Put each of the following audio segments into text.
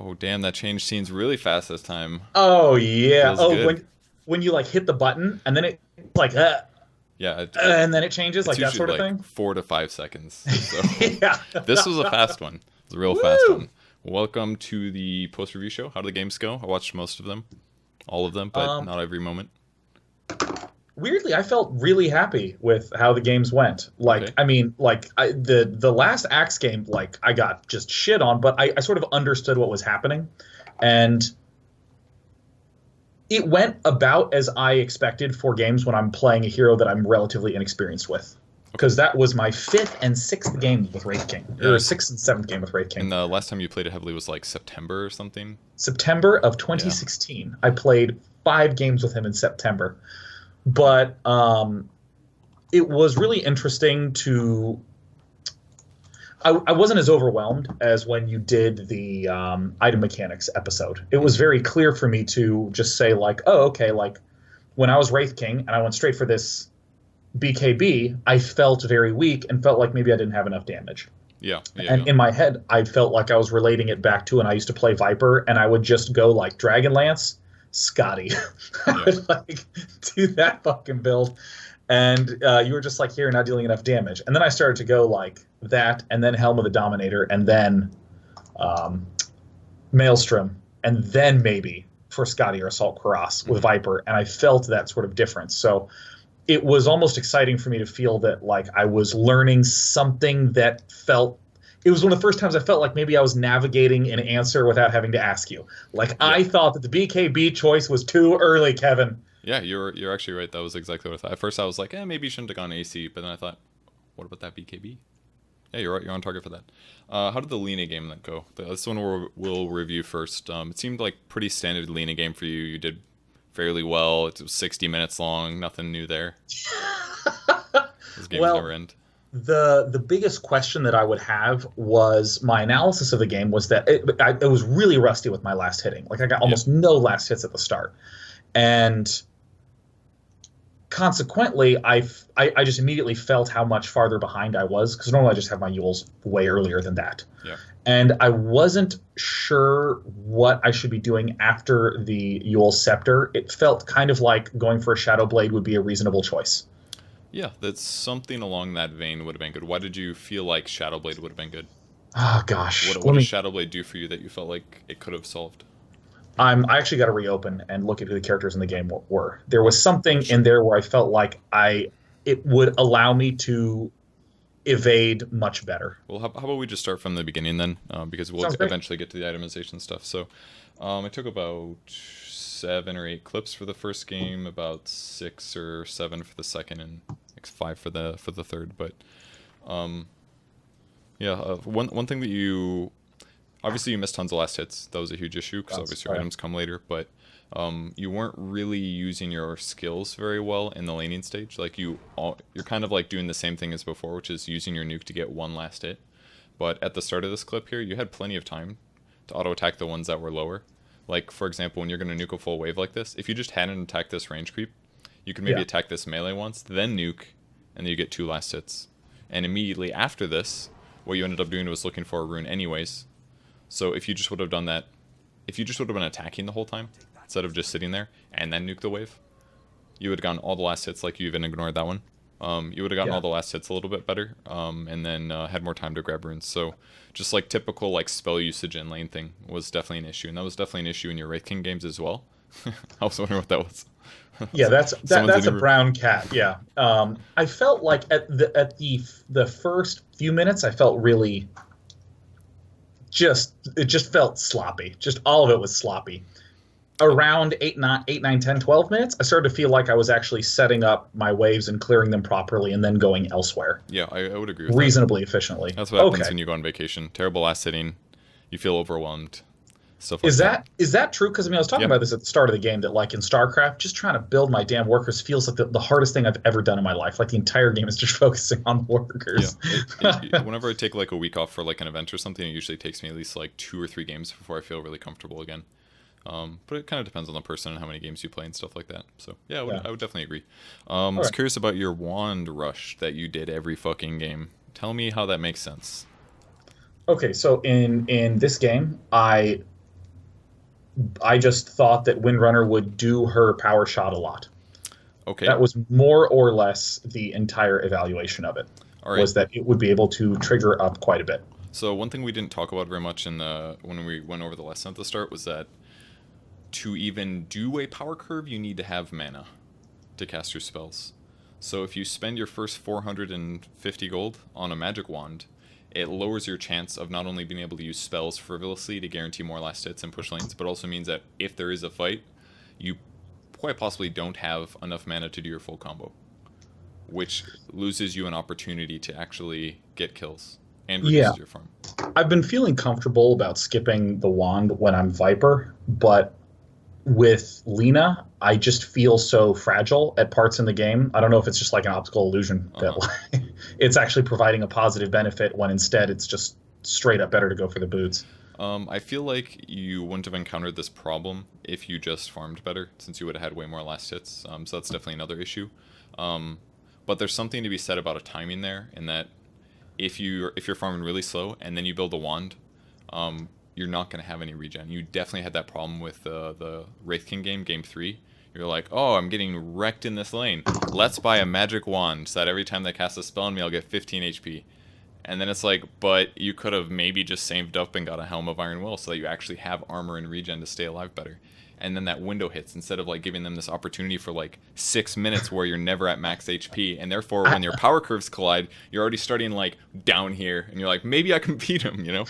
Oh, damn, that changed scenes really fast this time. Oh yeah. Feels Oh, good. when you like hit the button and then it like Yeah, and then it changes it's like that usually sort of like thing. 4 to 5 seconds. So Yeah. this was a fast one. It was a real fast Woo! one. Welcome to the post review show. How do the games go? I watched most of them, all of them, but Um, not every moment. Weirdly, I felt really happy with how the games went. Like, Okay. I mean, the last Axe game, like I got just shit on, but I sort of understood what was happening, and it went about as I expected for games when I'm playing a hero that I'm relatively inexperienced with. Okay. Because that was my fifth and sixth game with Wraith King, Yeah. or sixth and seventh game with Wraith And King. the last time you played it heavily was like September or something. September of Yeah. 2016. I played 5 games with him in September. But it was really interesting to. I wasn't as overwhelmed as when you did the item mechanics episode. It was very clear for me to just say, like, oh, okay, like when I was Wraith King and I went straight for this BKB, I felt very weak and felt like maybe I didn't have enough damage. Yeah. Yeah. And Yeah. in my head, I felt like I was relating it back to when I used to play Viper, and I would just go like Dragonlance, Scotty. I Yeah. would like do that fucking build, and you were just like, here, you're not dealing enough damage. And then I started to go like that, and then Helm of the Dominator, and then um, Maelstrom, and then maybe for Scotty or Assault Cuirass with Viper, and I felt that sort of difference. So it was almost exciting for me to feel that like I was learning something that felt it was one of the first times I felt like maybe I was navigating an answer without having to ask you. Like Yeah. I thought that the BKB choice was too early, Kevin. Yeah, you're actually right. That was exactly what I thought. At first, I was like, maybe you shouldn't have gone AC, but then I thought, what about that BKB? Yeah, you're right. You're on target for that. How did the Lina game then go? This one we'll review first. It seemed like pretty standard Lina game for you. You did fairly well. It was 60 minutes long. Nothing new there. Those games Well, never end. the biggest question that I would have was my analysis of the game was that it was really rusty with my last hitting. Like I got Yeah. almost no last hits at the start, and consequently, I just immediately felt how much farther behind I was because normally I just have my Yules way earlier than that, Yeah. and I wasn't sure what I should be doing after the Yule Scepter. It felt kind of like going for a Shadow Blade would be a reasonable choice. Yeah, that's something along that vein would have been good. Why did you feel like Shadow Blade would have been good? Oh gosh, What let does me. Shadow Blade do for you that you felt like it could have solved? I actually got to reopen and look at who the characters in the game were. There was Oh, something in sure. there where I felt like it would allow me to evade much better. Well, how about we just start from the beginning then, because we'll Sounds great. eventually get to the itemization stuff. So, I took about 7 or 8 clips for the first game, about 6 or 7 for the second, and like 5 for the third. But um, yeah, one thing that you obviously you missed tons of last hits. That was a huge issue because That's obviously your right. items come later, but you weren't really using your skills very well in the laning stage. Like you're kind of like doing the same thing as before, which is using your nuke to get one last hit. But at the start of this clip here, you had plenty of time to auto attack the ones that were lower. Like for example, when you're going to nuke a full wave like this, if you just hadn't attacked this range creep, you could maybe Yeah. attack this melee once, then nuke, and then you get 2 last hits. And immediately after this, what you ended up doing was looking for a rune anyways. So if you just would have done that, if you just would have been attacking the whole time, instead of just sitting there and then nuke the wave, you would have gotten all the last hits like you even ignored that one. You would have gotten Yeah. all the last hits a little bit better, and then had more time to grab runes. So just like typical like spell usage and lane thing was definitely an issue, and that was definitely an issue in your Wraith King games as well. I was wondering what that was. Yeah, Someone's that's a in your... brown cat. Yeah. I felt like at the first few minutes, I felt really it just felt sloppy. Just all of it was sloppy. Around 8, 9, 8, 9, 10, 12 minutes, I started to feel like I was actually setting up my waves and clearing them properly and then going elsewhere Yeah, I would agree with that. reasonably efficiently. That's what happens Okay. when you go on vacation. Terrible last hitting, you feel overwhelmed, stuff like Is that. that true? Because I mean, I was talking Yeah. about this at the start of the game that like in StarCraft, just trying to build my damn workers feels like the hardest thing I've ever done in my life. Like the entire game is just focusing on Yeah, workers. whenever I take like a week off for like an event or something, it usually takes me at least like 2 or 3 games before I feel really comfortable again. But it kind of depends on the person and how many games you play and stuff like that. So yeah, Yeah. I would definitely agree. I All was right. curious about your wand rush that you did every fucking game. Tell me how that makes sense. Okay, so in this game, I I just thought that Windrunner would do her power shot a lot. Okay. That was more or less the entire evaluation of it. All right. Was that it would be able to trigger up quite a bit. So one thing we didn't talk about very much when we went over the lesson at the start was that to even do a power curve, you need to have mana to cast your spells. So if you spend your first 450 gold on a magic wand, it lowers your chance of not only being able to use spells frivolously to guarantee more last hits and push lanes, but also means that if there is a fight, you quite possibly don't have enough mana to do your full combo, which loses you an opportunity to actually get kills and reduces your farm. I've been feeling comfortable about skipping the wand when I'm Viper, but with Lina, I just feel so fragile at parts in the game. I don't know if it's just like an optical illusion that like, it's actually providing a positive benefit when instead it's just straight up better to go for the boots. I feel like you wouldn't have encountered this problem if you just farmed better, since you would have had way more last hits. So that's definitely another issue. But there's something to be said about a timing there, in that if you're farming really slow and then you build a wand, you're not going to have any regen. You definitely had that problem with the Wraith King game 3. You're like, oh, I'm getting wrecked in this lane. Let's buy a magic wand so that every time they cast a spell on me, I'll get 15 HP. And then it's like, but you could have maybe just saved up and got a Helm of Iron Will so that you actually have armor and regen to stay alive better. And then that window hits, instead of like giving them this opportunity for like 6 minutes where you're never at max HP, and therefore when your power curves collide, you're already starting like down here, and you're like, maybe I can beat him, you know?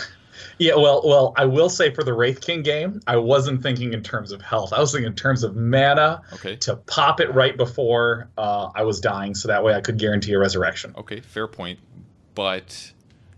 Yeah, well, I will say for the Wraith King game, I wasn't thinking in terms of health. I was thinking in terms of mana to pop it right before I was dying, so that way I could guarantee a resurrection. Okay, fair point, but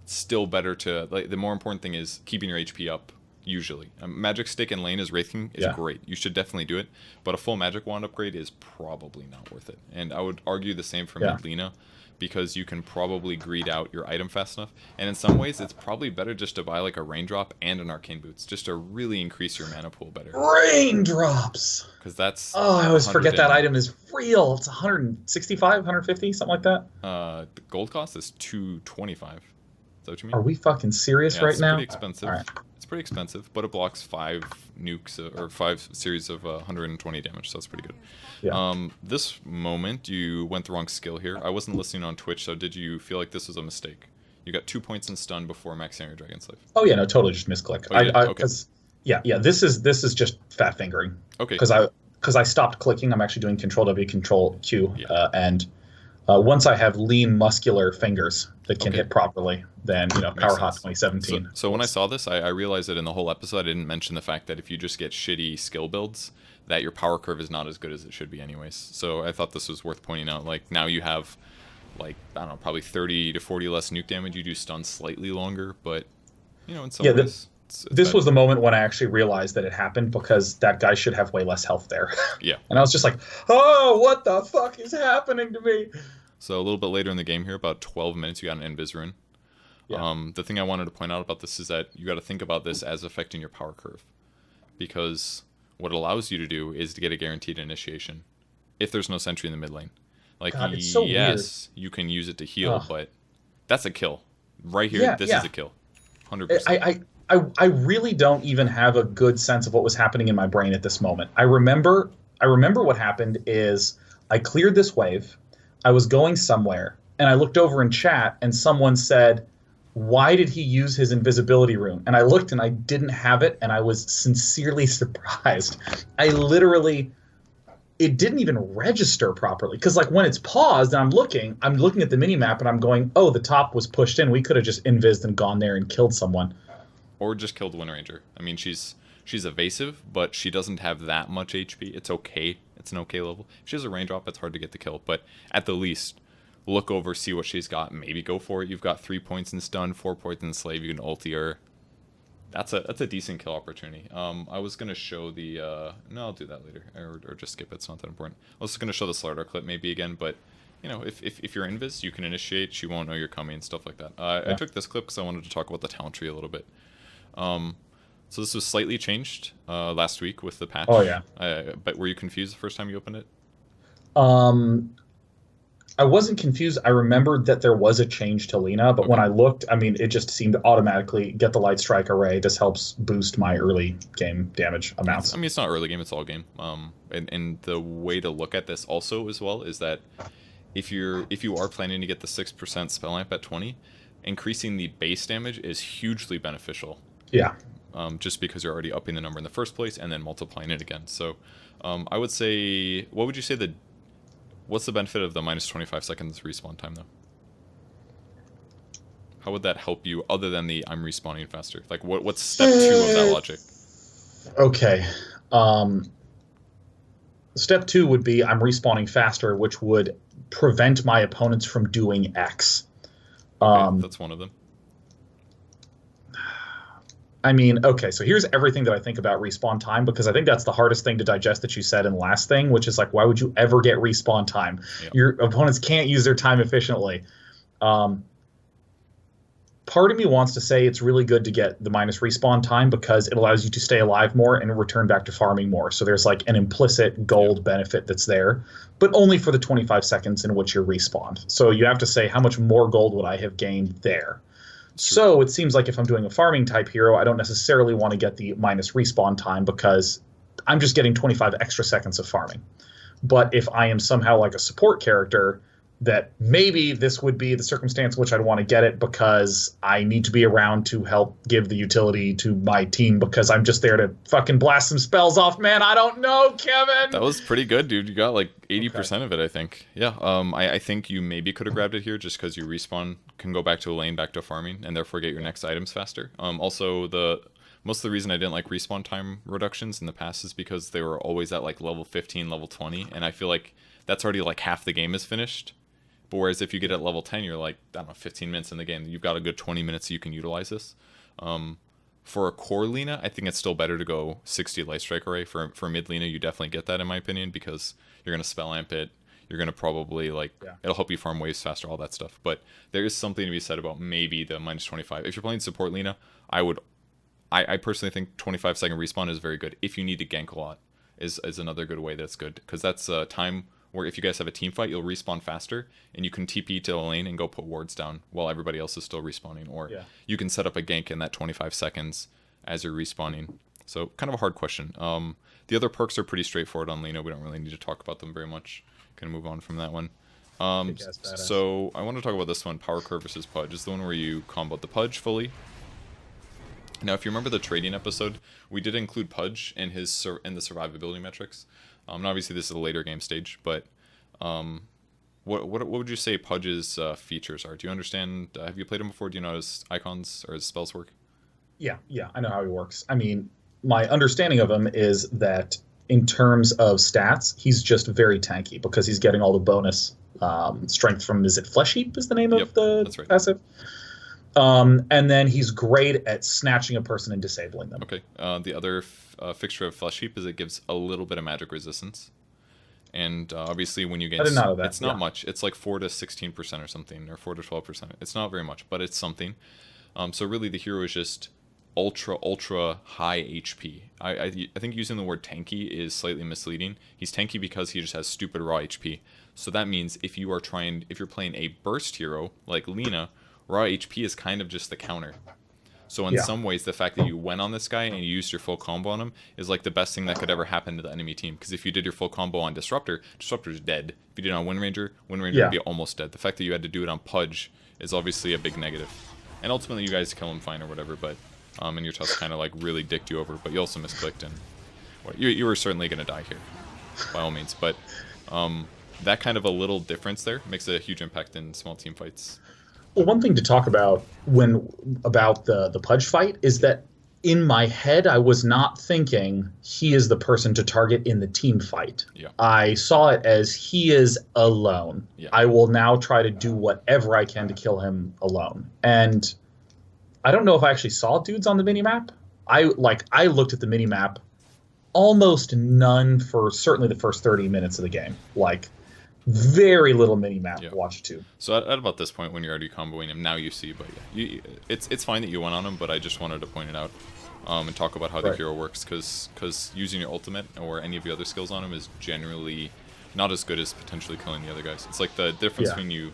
still better to like. The more important thing is keeping your HP up. Usually, Magic Stick and Lane as Wraith King is great. You should definitely do it, but a full Magic Wand upgrade is probably not worth it. And I would argue the same for Lina, because you can probably greed out your item fast enough. And in some ways, it's probably better just to buy like a Raindrop and an Arcane Boots, just to really increase your mana pool better. Raindrops! Because that's... Oh, I always forget that item is real. It's 165, 150, something like that? The gold cost is 225. Is that what you mean? Are we fucking serious right now? It's pretty expensive. All right. It's pretty expensive, but it blocks 5 nukes, or 5 series of 120 damage, so that's pretty good. Yeah. This moment, you went the wrong skill here. I wasn't listening on Twitch, so did you feel like this was a mistake? You got 2 points in stun before maxing your Dragon's Life. Oh yeah, no, totally just misclick. This is just fat fingering. Okay. Because I stopped clicking. I'm actually doing Control W, Control Q, and once I have lean, muscular fingers that can hit properly, then Power Hot 2017. So when I saw this, I realized that in the whole episode, I didn't mention the fact that if you just get shitty skill builds, that your power curve is not as good as it should be anyways. So I thought this was worth pointing out. Like, now you have, like, I don't know, probably 30 to 40 less nuke damage. You do stun slightly longer, but, in some ways... This was the moment when I actually realized that it happened, because that guy should have way less health there. Yeah. And I was just like, oh, what the fuck is happening to me? So a little bit later in the game here, about 12 minutes, you got an Invis Rune. Yeah. The thing I wanted to point out about this is that you got to think about this as affecting your power curve. Because what it allows you to do is to get a guaranteed initiation if there's no sentry in the mid lane. Like, God, it's so weird. You can use it to heal, but that's a kill. Right here, this is a kill. 100%. I really don't even have a good sense of what was happening in my brain at this moment. I remember what happened is I cleared this wave, I was going somewhere, and I looked over in chat, and someone said, why did he use his invisibility rune? And I looked, and I didn't have it, and I was sincerely surprised. It didn't even register properly, because like when it's paused and I'm looking at the mini map, and I'm going, oh, the top was pushed in. We could have just invised and gone there and killed someone. Or just killed Wind Ranger. I mean, she's evasive, but she doesn't have that much HP. It's okay. It's an okay level. If she has a raindrop, it's hard to get the kill. But at the least, look over, see what she's got. Maybe go for it. You've got 3 points in stun, 4 points in slave. You can ulti her. That's a decent kill opportunity. I was gonna show the no, I'll do that later, or just skip it. It's not that important. I was gonna show the Slardar clip maybe again, but if you're invis, you can initiate. She won't know you're coming and stuff like that. I took this clip because I wanted to talk about the talent tree a little bit. So this was slightly changed last week with the patch. Oh yeah. But were you confused the first time you opened it? I wasn't confused. I remembered that there was a change to Lina, but when Okay. I looked, I mean, it just seemed to automatically get the light strike array. This helps boost my early game damage I amounts. mean, it's not early game; it's all game. And the way to look at this also as well is that if you are planning to get the 6% spell amp at 20, increasing the base damage is hugely beneficial. Yeah. Just because you're already upping the number in the first place and then multiplying it again. So, I would say, what would you say what's the benefit of the minus 25 seconds respawn time though? How would that help you other than the I'm respawning faster? Like what's step 2 of that logic? Okay. Um, Step two would be I'm respawning faster, which would prevent my opponents from doing X. Okay, that's one of them. I mean, okay, so here's everything that I think about respawn time, because I think that's the hardest thing to digest that you said in the last thing, which is like, why would you ever get respawn time? Yeah. Your opponents can't use their time efficiently. Part of me wants to say it's really good to get the minus respawn time because it allows you to stay alive more and return back to farming more. So there's like an implicit gold benefit that's there, but only for the 25 seconds in which you're respawned. So you have to say, how much more gold would I have gained there? So it seems like if I'm doing a farming type hero, I don't necessarily want to get the minus respawn time because I'm just getting 25 extra seconds of farming. But if I am somehow like a support character, that maybe this would be the circumstance in which I'd want to get it because I need to be around to help give the utility to my team because I'm just there to fucking blast some spells off. Man, I don't know, Kevin. That was pretty good, dude. You got like 80% of it, I think. Yeah. I think you maybe could have grabbed it here just because you respawn, can go back to a lane, back to farming, and therefore get your next items faster. Also, most of the reason I didn't like respawn time reductions in the past is because they were always at like level 15, level 20, and I feel like that's already like half the game is finished. But whereas if you get at level 10, you're like, I don't know, 15 minutes in the game. You've got a good 20 minutes you can utilize this. For a core Lina, I think it's still better to go 60 light strike array. For mid Lina, you definitely get that in my opinion because you're going to spell amp it. You're going to probably it'll help you farm waves faster, all that stuff. But there is something to be said about maybe the minus 25. If you're playing support Lina, I personally think 25-second respawn is very good. If you need to gank a lot, is another good way that's good because that's time where if you guys have a team fight, you'll respawn faster, and you can TP to the lane and go put wards down while everybody else is still respawning. Or you can set up a gank in that 25 seconds as you're respawning. So kind of a hard question. The other perks are pretty straightforward on Lina. We don't really need to talk about them very much. Gonna move on from that one. So I want to talk about this one, Power Curve versus Pudge. Is the one where you combo the Pudge fully. Now, if you remember the trading episode, we did include Pudge in the survivability metrics. And obviously, this is a later game stage, but what would you say Pudge's features are? Do you understand? Have you played him before? Do you know how his icons or his spells work? Yeah, I know how he works. I mean, my understanding of him is that in terms of stats, he's just very tanky because he's getting all the bonus strength from, is it Flesh Heap is the name of the that's right. passive? And then he's great at snatching a person and disabling them. Okay. The other fixture of Flesh Heap is it gives a little bit of magic resistance. And obviously when you get... I didn't know that. It's not much. It's like 4 to 16% or something, or 4 to 12%. It's not very much, but it's something. So really the hero is just ultra high HP. I think using the word tanky is slightly misleading. He's tanky because he just has stupid raw HP. So that means if you're playing a burst hero like Lina, raw HP is kind of just the counter. So in some ways, the fact that you went on this guy and you used your full combo on him is like the best thing that could ever happen to the enemy team. Because if you did your full combo on Disruptor's dead. If you did it on Wind Ranger would be almost dead. The fact that you had to do it on Pudge is obviously a big negative. And ultimately, you guys kill him fine or whatever, but and your tusk kind of like really dicked you over. But you also misclicked and you were certainly going to die here, by all means. But that kind of a little difference there makes a huge impact in small team fights. Well, one thing to talk about about the Pudge fight is that in my head, I was not thinking he is the person to target in the team fight. Yeah. I saw it as he is alone. Yeah. I will now try to do whatever I can to kill him alone. And I don't know if I actually saw dudes on the minimap. I looked at the minimap, almost none for certainly the first 30 minutes of the game. Like, very little mini-map to watch too. So at about this point, when you're already comboing him, now you see, but yeah, it's fine that you went on him, but I just wanted to point it out and talk about how the hero works, because using your ultimate or any of your other skills on him is generally not as good as potentially killing the other guys. It's like the difference Yeah. between you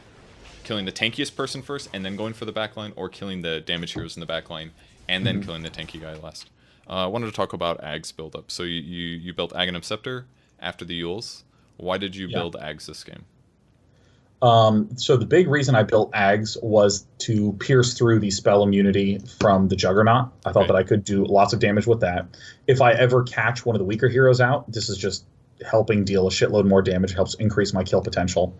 killing the tankiest person first and then going for the backline, or killing the damage heroes in the backline and then killing the tanky guy last. I wanted to talk about Ag's build up. So you built Aghanim Scepter after the Yules. Why did you build Ags this game? So the big reason I built Ags was to pierce through the spell immunity from the Juggernaut. I thought that I could do lots of damage with that. If I ever catch one of the weaker heroes out, this is just helping deal a shitload more damage, helps increase my kill potential.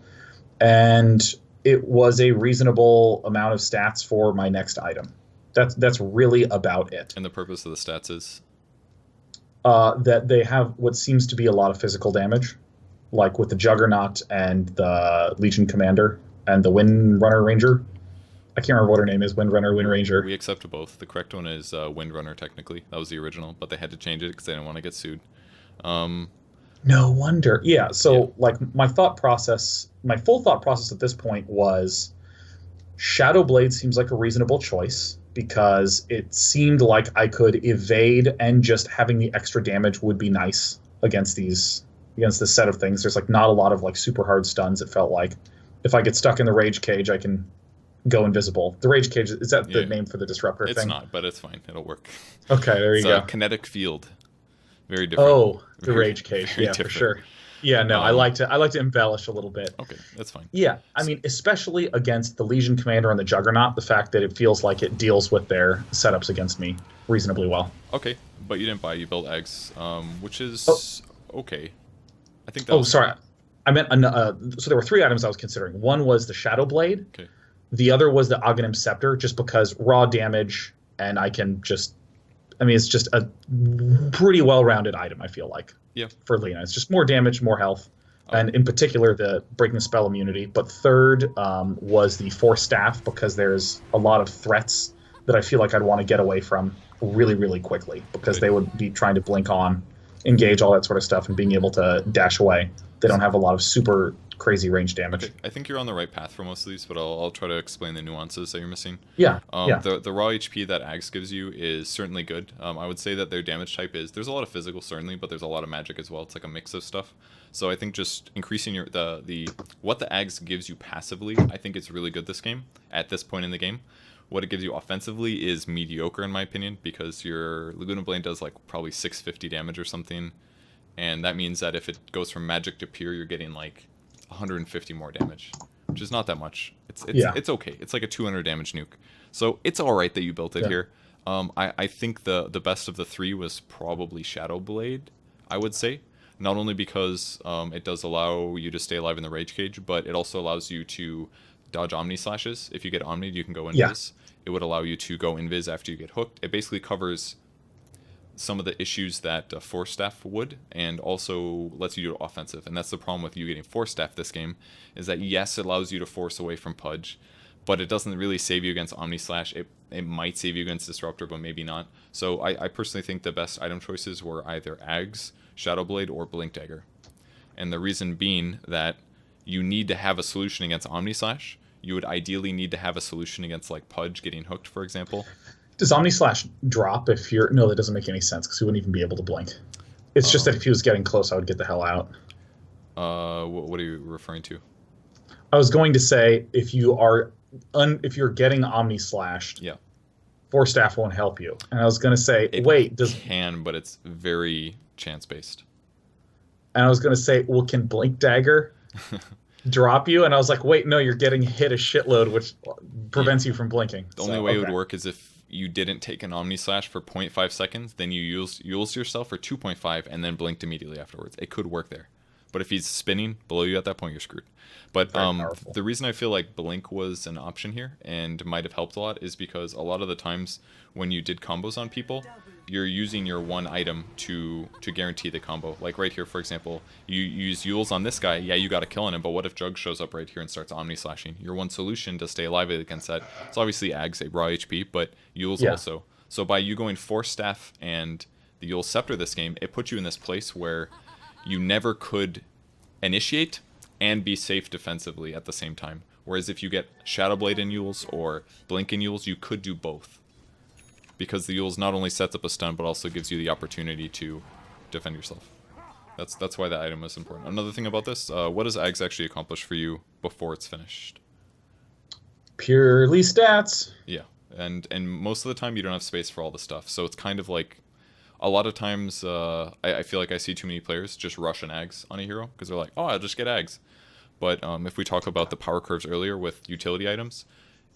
And it was a reasonable amount of stats for my next item. That's really about it. And the purpose of the stats is? That they have what seems to be a lot of physical damage, like with the Juggernaut and the Legion Commander and the Windrunner Ranger. I can't remember what her name is, Windrunner, Wind Ranger. We accept both. The correct one is Windrunner, technically. That was the original, but they had to change it because they didn't want to get sued. No wonder. Yeah, so like my full thought process at this point was Shadowblade seems like a reasonable choice because it seemed like I could evade, and just having the extra damage would be nice against this set of things. There's like not a lot of like super hard stuns. It felt like if I get stuck in the Rage Cage, I can go invisible. The Rage Cage, is that the name for the disruptor thing? It's not, but it's fine. It'll work. Okay, there you go. It's a kinetic field. Very different. Oh, the Rage Cage. Yeah, different. for sure. Yeah, no, I like to embellish a little bit. Okay, that's fine. Yeah, I mean, especially against the Legion Commander and the Juggernaut, the fact that it feels like it deals with their setups against me reasonably well. Okay, but you didn't buy. You built eggs, which is okay. I think that. Oh, sorry. I meant so there were 3 items I was considering. One was the Shadow Blade. Okay. The other was the Aghanim Scepter, just because raw damage, and I can just. I mean, it's just a pretty well-rounded item, I feel like. Yeah. For Lina. It's just more damage, more health, and in particular, the breaking the spell immunity. But third was the Force Staff, because there's a lot of threats that I feel like I'd want to get away from really, really quickly, because they would be trying to blink on, engage, all that sort of stuff, and being able to dash away. They don't have a lot of super crazy range damage. Okay. I think you're on the right path for most of these, but I'll try to explain the nuances that you're missing. Yeah. The raw HP that Ags gives you is certainly good. I would say that their damage type there's a lot of physical certainly, but there's a lot of magic as well. It's like a mix of stuff. So I think just increasing what the Ags gives you passively, I think it's really good this game at this point in the game. What it gives you offensively is mediocre in my opinion, because your Laguna Blade does like probably 650 damage or something, and that means that if it goes from magic to pure, you're getting like 150 more damage, which is not that much. It's okay. It's like a 200 damage nuke. So it's all right that you built it here. I think the best of the 3 was probably Shadow Blade, I would say. Not only because it does allow you to stay alive in the Rage Cage, but it also allows you to dodge Omni Slashes. If you get Omni'd, you can go Invis. It would allow you to go Invis after you get hooked. It basically covers some of the issues that Force Staff would, and also lets you do offensive. And that's the problem with you getting Force Staff this game, is that yes, it allows you to force away from Pudge, but it doesn't really save you against Omni Slash. It might save you against Disruptor, but maybe not. So I personally think the best item choices were either Ags, Shadow Blade, or Blink Dagger. And the reason being that you need to have a solution against Omni Slash. You would ideally need to have a solution against like Pudge getting hooked, for example. Does Omni Slash drop if you're... No, that doesn't make any sense, because he wouldn't even be able to blink. It's just that if he was getting close, I would get the hell out. What are you referring to? I was going to say, if you're getting Omni Slashed, Force Staff won't help you. And I was going to say, it can, but it's very chance-based. And I was going to say, well, can Blink Dagger drop you? And I was like, wait, no, you're getting hit a shitload, which prevents you from blinking. The only way it would work is if you didn't take an Omni Slash for 0.5 seconds, then you use yourself for 2.5 and then blinked immediately afterwards. It could work there. But if he's spinning below you at that point, you're screwed. But the reason I feel like Blink was an option here and might have helped a lot is because a lot of the times when you did combos on people, you're using your one item to guarantee the combo. Like right here, for example, you use Yules on this guy. Yeah, you got to kill him, but what if Jug shows up right here and starts Omni Slashing? Your one solution to stay alive against that, it's obviously Ags, a raw HP, but Yules also. So by you going Force Staff and the Yules Scepter this game, it puts you in this place where you never could initiate and be safe defensively at the same time. Whereas if you get Shadow Blade in Yules or Blink in Yules, you could do both. Because the Yules not only sets up a stun, but also gives you the opportunity to defend yourself. That's why the item is important. Another thing about this, what does Ags actually accomplish for you before it's finished? Purely stats. Yeah, and most of the time you don't have space for all the stuff, so it's kind of like a lot of times I feel like I see too many players just rush an Ags on a hero because they're like, oh, I'll just get Ags. But if we talk about the power curves earlier with utility items,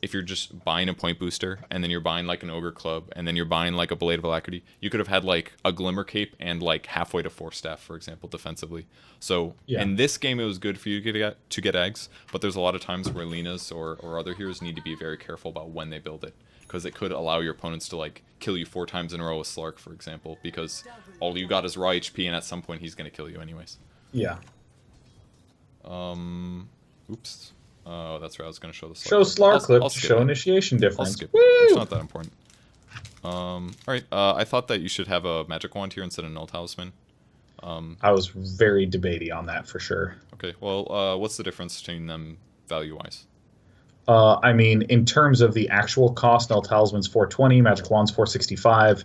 if you're just buying a point booster and then you're buying like an ogre club and then you're buying like a blade of alacrity, you could have had like a glimmer cape and like halfway to force staff, for example, defensively. So Yeah. in this game it was good for you to get eggs, but there's a lot of times where Linas or other heroes need to be very careful about when they build it, because it could allow your opponents to like kill you 4 times in a row with Slark, for example, because all you got is raw HP and at some point he's going to kill you anyways. Yeah. Oops. Oh, that's right. I was going to show the Slark. Show Slark clip I'll to skip show it. initiation I'll difference. skip Woo! it. It's not that important. Alright, I thought that you should have a magic wand here instead of null talisman. I was very debatey on that for sure. Okay, well, what's the difference between them value-wise? I mean, in terms of the actual cost, Null Talisman's 420, Magic Wand's 465.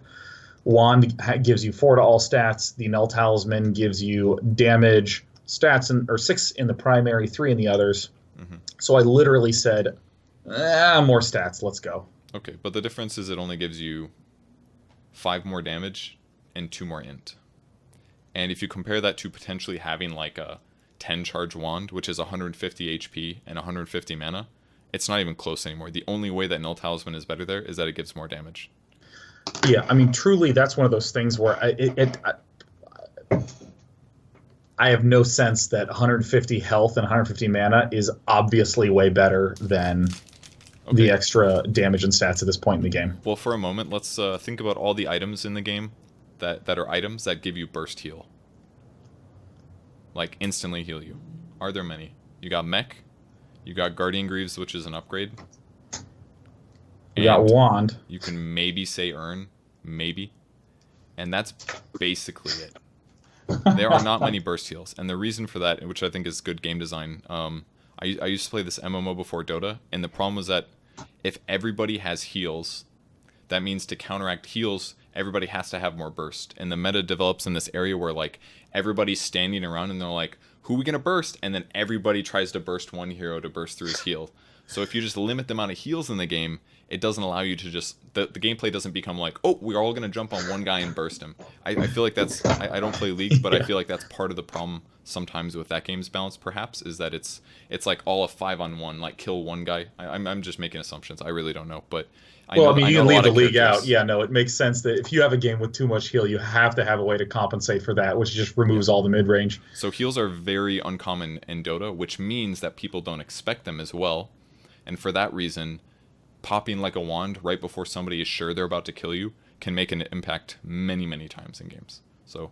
Wand gives you 4 to all stats. The Null Talisman gives you damage, stats, or 6 in the primary, 3 in the others. Mm-hmm. So I literally said, more stats, let's go. Okay, but the difference is it only gives you 5 more damage and 2 more int. And if you compare that to potentially having like a 10 charge wand, which is 150 HP and 150 mana, it's not even close anymore. The only way that Null Talisman is better there is that it gives more damage. Yeah, I mean, truly, that's one of those things where I have no sense that 150 health and 150 mana is obviously way better than the extra damage and stats at this point in the game. Well, for a moment, let's think about all the items in the game that are items that give you burst heal. Like, instantly heal you. Are there many? You got Mech, you got Guardian Greaves, which is an upgrade. You got Wand. You can maybe say Earn, maybe. And that's basically it. There are not many burst heals, and the reason for that, which I think is good game design, I used to play this MMO before Dota, and the problem was that if everybody has heals, that means to counteract heals, everybody has to have more burst. And the meta develops in this area where like everybody's standing around and they're like, who are we gonna burst? And then everybody tries to burst one hero to burst through his heal. So if you just limit the amount of heals in the game, it doesn't allow you to just... The gameplay doesn't become like, oh, we're all going to jump on one guy and burst him. I feel like that's... I don't play League, but I feel like that's part of the problem sometimes with that game's balance, perhaps, is that it's like all a 5-on-1, like kill one guy. I'm just making assumptions. I really don't know, but... You can leave the League out. Yeah, no, it makes sense that if you have a game with too much heal, you have to have a way to compensate for that, which just removes all the mid-range. So heals are very uncommon in Dota, which means that people don't expect them as well. And for that reason, popping like a wand right before somebody is sure they're about to kill you can make an impact many, many times in games. So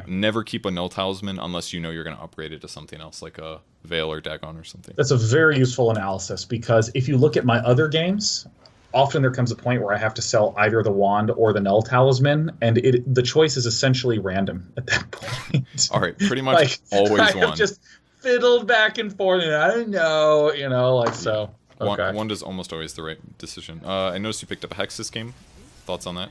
never keep a Null Talisman unless you know you're going to upgrade it to something else, like a Veil or Dagon or something. That's a very useful analysis, because if you look at my other games, often there comes a point where I have to sell either the Wand or the Null Talisman, and the choice is essentially random at that point. All right, pretty much always I Wand. have just fiddled back and forth, and I don't know, so... Okay. Wand is almost always the right decision. I noticed you picked up a Hex this game. Thoughts on that?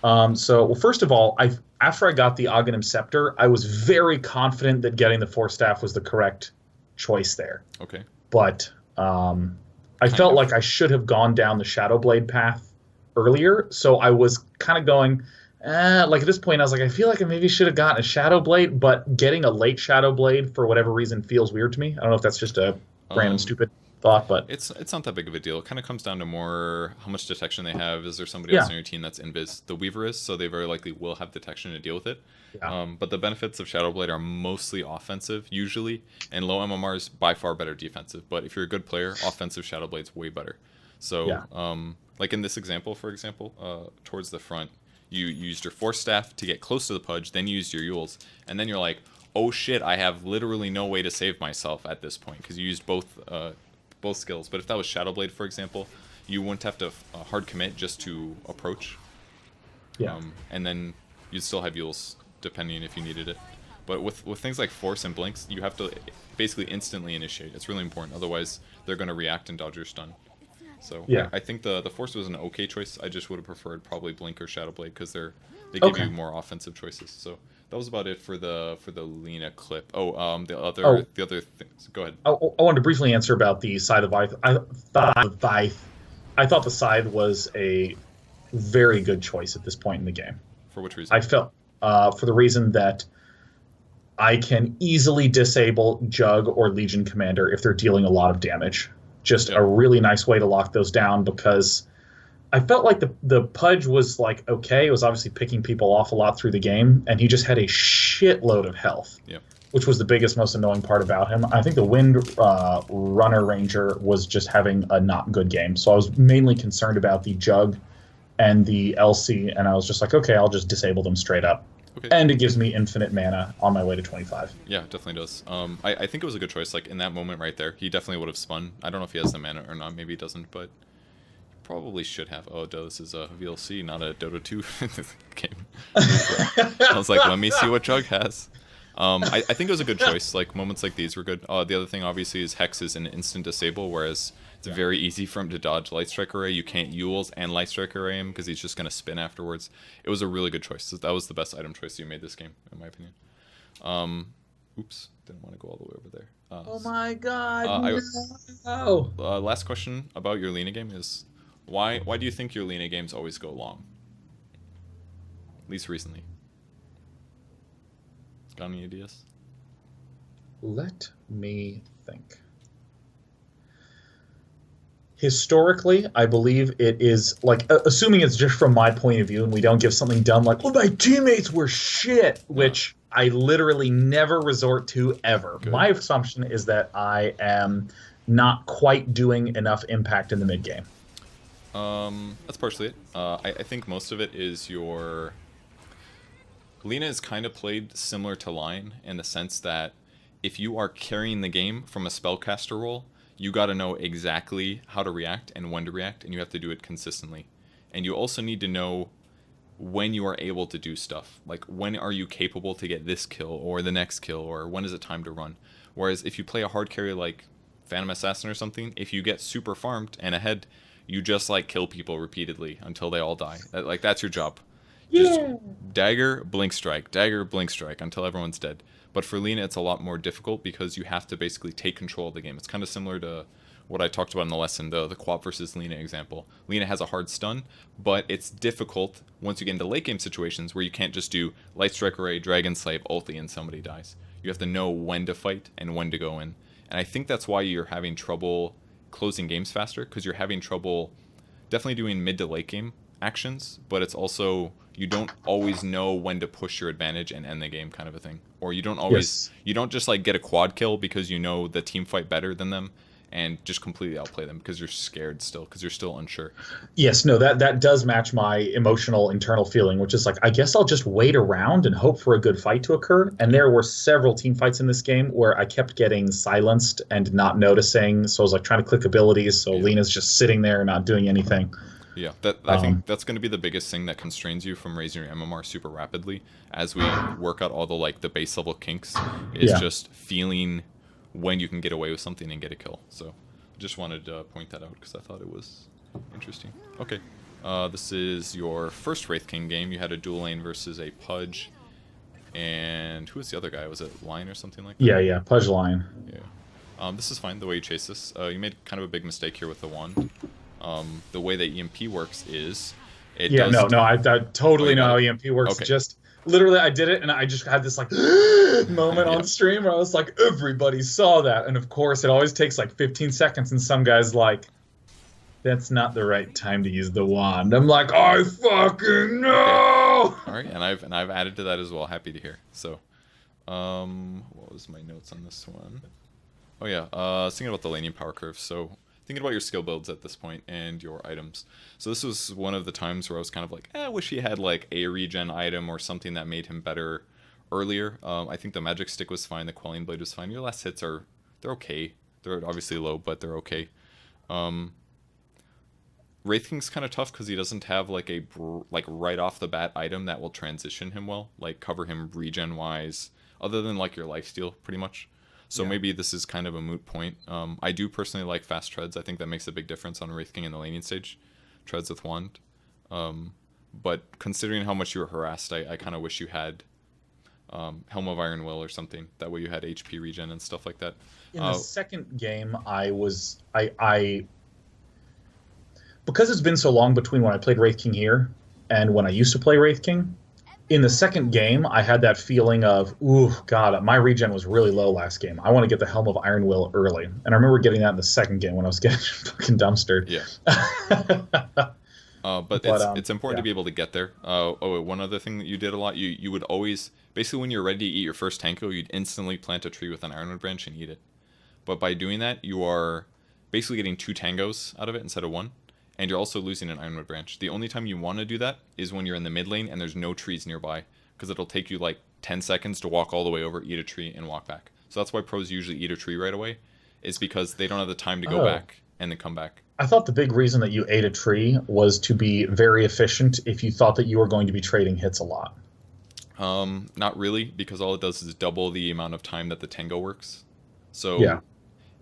Well, first of all, after I got the Aghanim Scepter, I was very confident that getting the Force Staff was the correct choice there. Okay. But I felt like I should have gone down the Shadow Blade path earlier, so I was kind of going... like at this point, I was like, I feel like I maybe should have gotten a Shadow Blade, but getting a late Shadow Blade, for whatever reason, feels weird to me. I don't know if that's just a random stupid thought, but it's not that big of a deal. It kind of comes down to more how much detection they have. Is there somebody else on your team that's invis? The Weaver is, so they very likely will have detection to deal with it. Yeah. But the benefits of Shadow Blade are mostly offensive usually, and low MMR is by far better defensive. But if you're a good player, offensive Shadow Blade's way better. So like in this example, for example, towards the front, you used your Force Staff to get close to the Pudge, then you used your Yules, and then you're like, oh shit, I have literally no way to save myself at this point because you used both skills. But if that was Shadow Blade, for example, you wouldn't have to hard commit just to approach. Yeah. And then you'd still have Yules, depending if you needed it. But with things like Force and Blinks, you have to basically instantly initiate. It's really important. Otherwise, they're going to react and dodge your stun. So yeah. I think the Force was an okay choice. I just would have preferred probably Blink or Shadow Blade because they give you more offensive choices. So that was about it for the Lina clip. Oh, Oh, the other things. Go ahead. I wanted to briefly answer about the side of I thought the side was a very good choice at this point in the game. For which reason? I felt for the reason that I can easily disable Jug or Legion Commander if they're dealing a lot of damage. Just Yep. a really nice way to lock those down because I felt like the Pudge was like okay. It was obviously picking people off a lot through the game, and he just had a shitload of health, Yep. which was the biggest, most annoying part about him. I think the Wind Runner Ranger was just having a not good game, so I was mainly concerned about the Jug and the LC, and I was just like, okay, I'll just disable them straight up. Okay. And it gives me infinite mana on my way to 25. Yeah, it definitely does. I think it was a good choice. Like in that moment right there, he definitely would have spun. I don't know if he has the mana or not. Maybe he doesn't, but probably should have. Oh, this is a VLC, not a Dota 2 game. I was like, let me see what Jug has. I think it was a good choice. Like moments like these were good. The other thing obviously is Hex is an instant disable, whereas it's very easy for him to dodge Light Strike Array. You can't Yules and Light Strike Array him because he's just gonna spin afterwards. It was a really good choice. That was the best item choice you made this game, in my opinion. Oops, didn't want to go all the way over there. Oh my god! No. Last question about your Lina game is why do you think your Lina games always go long? At least recently. Got any ideas? Let me think. Historically, I believe it is like assuming it's just from my point of view, and we don't give something dumb like, "Oh, my teammates were shit," which I literally never resort to ever. Good. My assumption is that I am not quite doing enough impact in the mid game. That's partially it. I think most of it is your Lina is kind of played similar to Line in the sense that if you are carrying the game from a spellcaster role, you got to know exactly how to react and when to react, and you have to do it consistently. And you also need to know when you are able to do stuff. Like, when are you capable to get this kill or the next kill, or when is it time to run? Whereas if you play a hard carry like Phantom Assassin or something, if you get super farmed and ahead, you just like kill people repeatedly until they all die. That's your job. Just dagger, blink strike, until everyone's dead. But for Lina, it's a lot more difficult because you have to basically take control of the game. It's kind of similar to what I talked about in the lesson, the Quap versus Lina example. Lina has a hard stun, but it's difficult once you get into late game situations where you can't just do Light Strike Array, Dragon Slave, ulti, and somebody dies. You have to know when to fight and when to go in. And I think that's why you're having trouble closing games faster, because you're having trouble definitely doing mid to late game actions, but it's also you don't always know when to push your advantage and end the game, kind of a thing. Or you don't always you don't just like get a quad kill because you know the team fight better than them and just completely outplay them because you're scared still, because you're still unsure. Yes, no, that does match my emotional internal feeling, which is like, I guess I'll just wait around and hope for a good fight to occur. And there were several team fights in this game where I kept getting silenced and not noticing. So I was like trying to click abilities. So Lina's just sitting there not doing anything. Yeah, I think that's going to be the biggest thing that constrains you from raising your MMR super rapidly as we work out all the like the base level kinks, is just feeling when you can get away with something and get a kill. So I just wanted to point that out because I thought it was interesting. Okay, this is your first Wraith King game. You had a dual lane versus a Pudge, and who was the other guy? Was it Line or something like that? Yeah, Pudge Line. Yeah. This is fine the way you chase this. You made kind of a big mistake here with the wand. The way that EMP works is I totally know how EMP works. Okay. Just literally I did it and I just had this like moment on stream where I was like, everybody saw that. And of course it always takes like 15 seconds and some guy's like, that's not the right time to use the wand. I'm like, I fucking know. Okay. All right, and I've added to that as well. Happy to hear. So, what was my notes on this one? Oh yeah, I was thinking about the laning power curve. So thinking about your skill builds at this point and your items. So this was one of the times where I was kind of like, I wish he had like a regen item or something that made him better earlier. I think the magic stick was fine. The quelling blade was fine. Your last hits they're okay. They're obviously low, but they're okay. Wraith King's kind of tough because he doesn't have like a right off the bat item that will transition him well, like cover him regen wise, other than like your lifesteal pretty much. So maybe this is kind of a moot point. I do personally like fast treads. I think that makes a big difference on Wraith King in the laning stage. Treads with wand. But considering how much you were harassed, I kind of wish you had Helm of Iron Will or something. That way you had HP regen and stuff like that. In the second game, I because it's been so long between when I played Wraith King here and when I used to play Wraith King. In the second game, I had that feeling of, ooh, God, my regen was really low last game. I want to get the Helm of Iron Will early. And I remember getting that in the second game when I was getting fucking dumpstered. Yeah. But it's important to be able to get there. One other thing that you did a lot, you would always, basically when you're ready to eat your first tanko, you'd instantly plant a tree with an ironwood branch and eat it. But by doing that, you are basically getting 2 tangos out of it instead of 1. And you're also losing an ironwood branch. The only time you want to do that is when you're in the mid lane and there's no trees nearby, because it'll take you like 10 seconds to walk all the way over, eat a tree, and walk back. So that's why pros usually eat a tree right away, is because they don't have the time to go back and then come back. I thought the big reason that you ate a tree was to be very efficient if you thought that you were going to be trading hits a lot. Not really, because all it does is double the amount of time that the tango works. So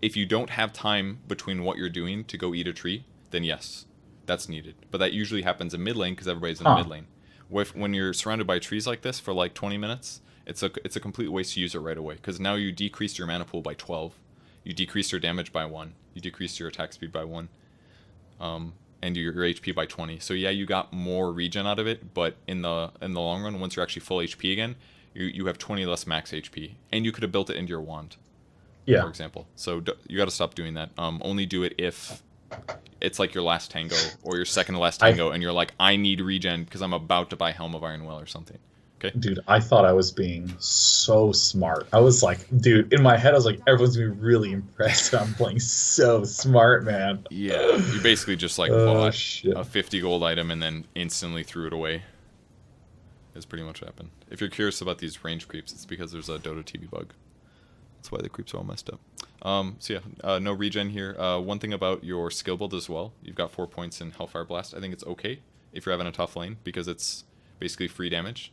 if you don't have time between what you're doing to go eat a tree, then yes, that's needed. But that usually happens in mid lane because everybody's in the mid lane. When you're surrounded by trees like this for like 20 minutes, it's a complete waste to use it right away, because now you decreased your mana pool by 12, you decreased your damage by 1, you decreased your attack speed by 1, and your HP by 20. So yeah, you got more regen out of it, but in the long run, once you're actually full HP again, you have 20 less max HP, and you could have built it into your wand, for example. So you got to stop doing that. Only do it if it's like your last tango or your second to last tango, and you're like, I need regen because I'm about to buy Helm of Iron Will or something. Okay. Dude, I thought I was being so smart. I was like, dude, in my head, I was like, everyone's gonna be really impressed that I'm playing so smart, man. Yeah, you basically just like bought a 50 gold item and then instantly threw it away. Is pretty much what happened. If you're curious about these range creeps, it's because there's a Dota TV bug. That's why the creeps are all messed up. So yeah, no regen here. One thing about your skill build as well, you've got 4 points in Hellfire Blast. I think it's okay if you're having a tough lane, because it's basically free damage.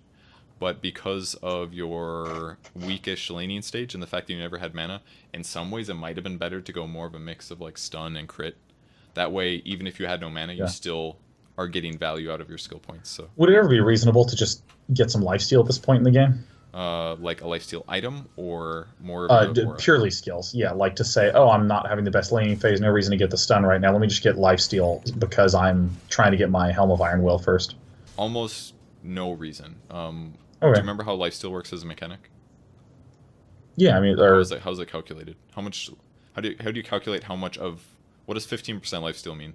But because of your weakish laning stage and the fact that you never had mana, in some ways it might have been better to go more of a mix of like stun and crit. That way, even if you had no mana, you still are getting value out of your skill points. So would it ever be reasonable to just get some lifesteal at this point in the game? Like a lifesteal item or more purely skills. Yeah, like to say, oh, I'm not having the best laning phase, no reason to get the stun right now. Let me just get lifesteal because I'm trying to get my Helm of Iron Will first. Almost no reason. Okay. Do you remember how lifesteal works as a mechanic? Yeah, I mean, how's it calculated? How do you calculate how much of, what does 15% lifesteal mean?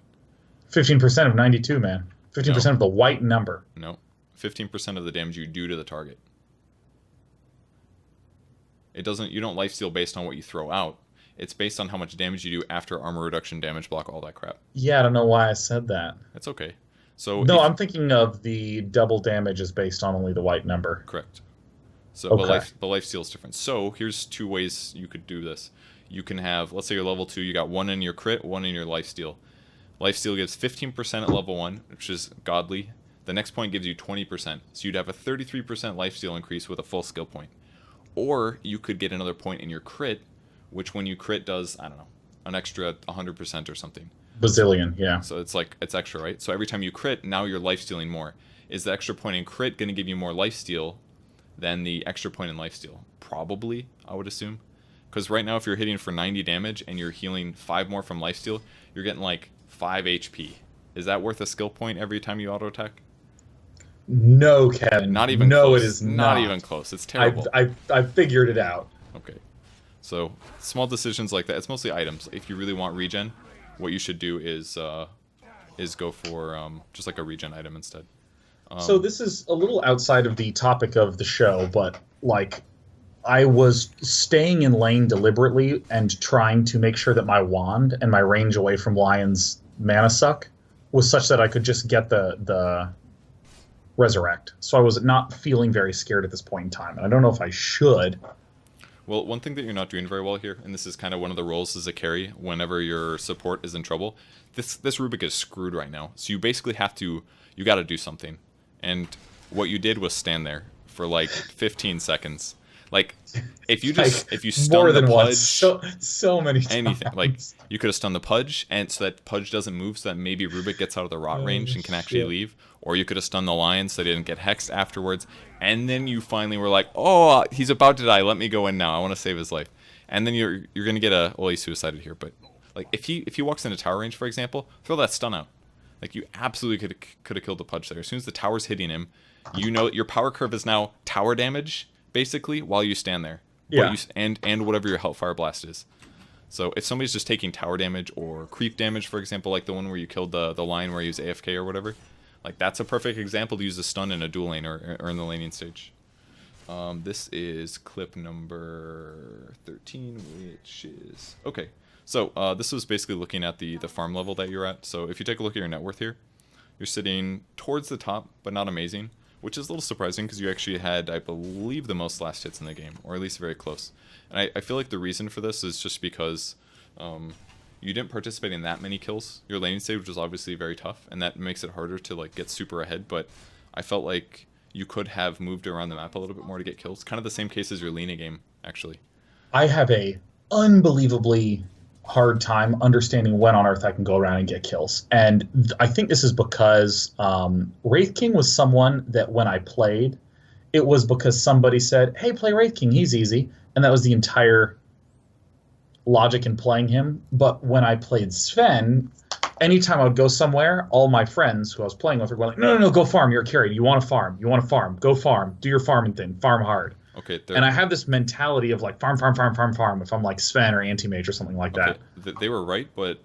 15% of 92, man. 15% of the white number. No, 15% of the damage you do to the target. You don't lifesteal based on what you throw out. It's based on how much damage you do after armor reduction, damage block, all that crap. Yeah, I don't know why I said that. It's okay. So no, I'm thinking of the double damage is based on only the white number. Correct. So okay. But lifesteal is different. So here's 2 ways you could do this. You can have, let's say you're level 2, you got 1 in your crit, 1 in your lifesteal. Lifesteal gives 15% at level 1, which is godly. The next point gives you 20%. So you'd have a 33% lifesteal increase with a full skill point. Or you could get another point in your crit, which when you crit does, I don't know, an extra 100% or something. Bazillion, yeah. So it's extra, right? So every time you crit, now you're lifestealing more. Is the extra point in crit going to give you more lifesteal than the extra point in lifesteal? Probably, I would assume. Because right now, if you're hitting for 90 damage and you're healing 5 more from lifesteal, you're getting like 5 HP. Is that worth a skill point every time you auto attack? No, Kevin. Not even close. No, it is not even close. It's terrible. I figured it out. Okay. So small decisions like that. It's mostly items. If you really want regen, what you should do is go for just like a regen item instead. So this is a little outside of the topic of the show, but like I was staying in lane deliberately and trying to make sure that my wand and my range away from Lion's mana suck was such that I could just get the resurrect. So I was not feeling very scared at this point in time. And I don't know if I should. Well, one thing that you're not doing very well here, and this is kind of one of the roles as a carry whenever your support is in trouble, this Rubik is screwed right now. So you basically you got to do something. And what you did was stand there for like 15 seconds. Like, if you stun more the than once, Pudge, so many times. anything, like you could have stunned the Pudge, and so that Pudge doesn't move, so that maybe Rubik gets out of the rot Oh, range and can actually shit. leave, or you could have stunned the Lion so they didn't get hexed afterwards, and then you finally were like, oh, he's about to die, let me go in now, I want to save his life, and then you're gonna get well, he suicided here, but like if he walks into tower range, for example, throw that stun out. Like, you absolutely could have killed the Pudge there. As soon as the tower's hitting him, you know your power curve is now tower damage, basically, while you stand there. Yeah. But and whatever your Hellfire Blast is. So if somebody's just taking tower damage or creep damage, for example, like the one where you killed the Lion where he was AFK or whatever, like that's a perfect example to use a stun in a dual lane or in the laning stage. This is clip number 13, which is... Okay. So this was basically looking at the farm level that you're at. So if you take a look at your net worth here, you're sitting towards the top, but not amazing, which is a little surprising because you actually had, I believe, the most last hits in the game, or at least very close. And I feel like the reason for this is just because you didn't participate in that many kills. Your laning stage was obviously very tough, and that makes it harder to like get super ahead, but I felt like you could have moved around the map a little bit more to get kills. Kind of the same case as your Lina game, actually. I have a unbelievably hard time understanding when on earth I can go around and get kills. And I think this is because Wraith King was someone that when I played, it was because somebody said, hey, play Wraith King, he's easy. And that was the entire logic in playing him. But when I played Sven, anytime I would go somewhere, all my friends who I was playing with were going like, no, go farm, you're carried. You want to farm, go farm, do your farming thing, farm hard. Okay. And I have this mentality of like farm if I'm like Sven or Anti-Mage or something like that. They were right, but